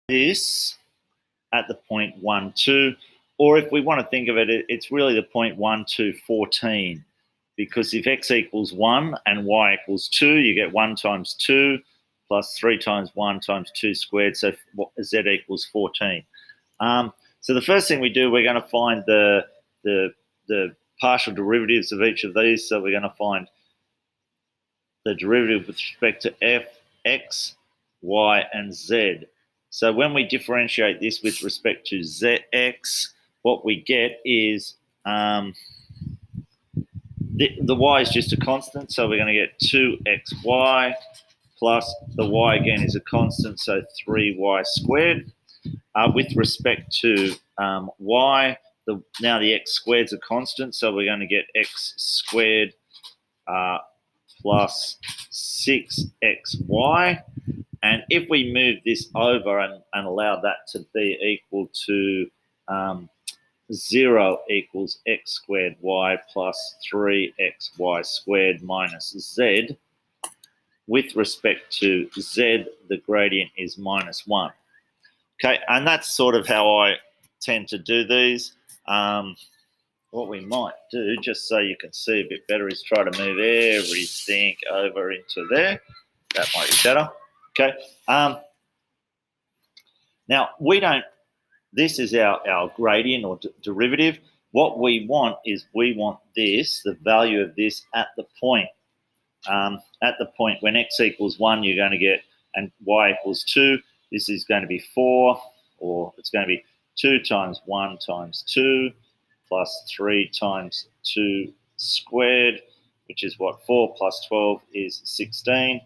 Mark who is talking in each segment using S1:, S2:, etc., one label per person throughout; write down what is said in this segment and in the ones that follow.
S1: this at the point 1, 2, or if we want to think of it, it's really the point 1, 2, 14, because if x equals 1 and y equals 2, you get 1 times 2 plus 3 times 1 times 2 squared, so z equals 14. So the first thing we do, we're going to find the partial derivatives of each of these. So we're going to find the derivative with respect to f, x, y, and z. So when we differentiate this with respect to x, what we get is the y is just a constant, so we're going to get 2xy plus the y again is a constant, so 3y squared. With respect to y, now the x squared is a constant, so we're going to get x squared plus 6xy. And if we move this over and allow that to be equal to 0 equals x squared y plus 3xy squared minus z, with respect to z, the gradient is minus 1. Okay, and that's sort of how I tend to do these. What we might do, just so you can see a bit better, is try to move everything over into there. That might be better. Okay. Now, this is our gradient or derivative. What we want is this, the value of this at the point. At the point when x equals 1, you're going to get, and y equals 2, this is going to be 4, or it's going to be 2 times 1 times 2 plus 3 times 2 squared, which is what, 4 plus 12 is 16.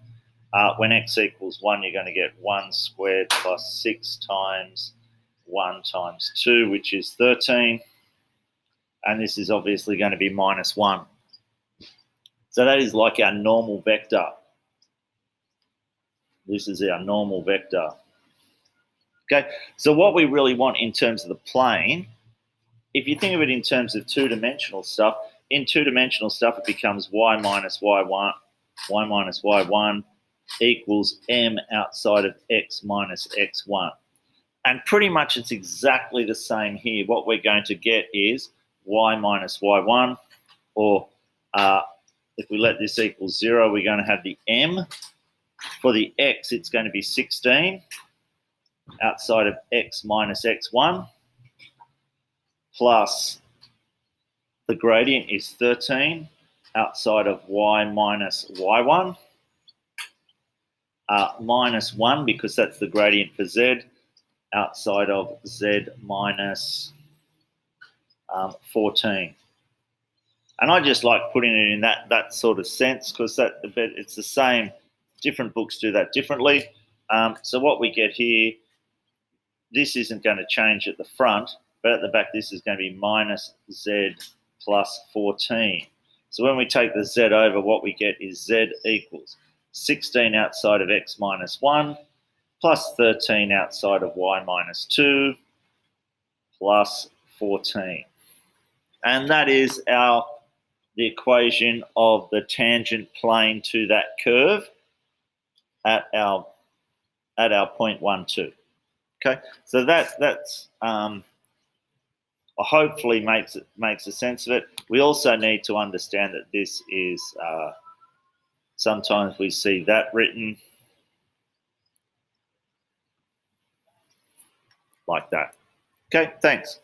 S1: When x equals 1, you're going to get 1 squared plus 6 times 1 times 2, which is 13. And this is obviously going to be minus 1. So that is like our normal vector. This is our normal vector. Okay, so what we really want in terms of the plane, if you think of it in terms of two-dimensional stuff, in two-dimensional stuff it becomes y minus y1 equals m outside of x minus x1. And pretty much it's exactly the same here. What we're going to get is y minus y1, or if we let this equal 0, we're going to have the m. For the x, it's going to be 16 outside of x minus x1, plus the gradient is 13 outside of y minus y1, minus 1 because that's the gradient for z, outside of z minus 14. And I just like putting it in that sort of sense because it's the same. Different books do that differently. So what we get here, this isn't going to change at the front, but at the back this is going to be minus z plus 14. So when we take the z over, what we get is z equals 16 outside of x minus 1 plus 13 outside of y minus 2 plus 14. And that is the equation of the tangent plane to that curve at our point 1, 2. Okay, so that's hopefully makes a sense of it. We also need to understand that this is sometimes we see that written like that. Okay, thanks.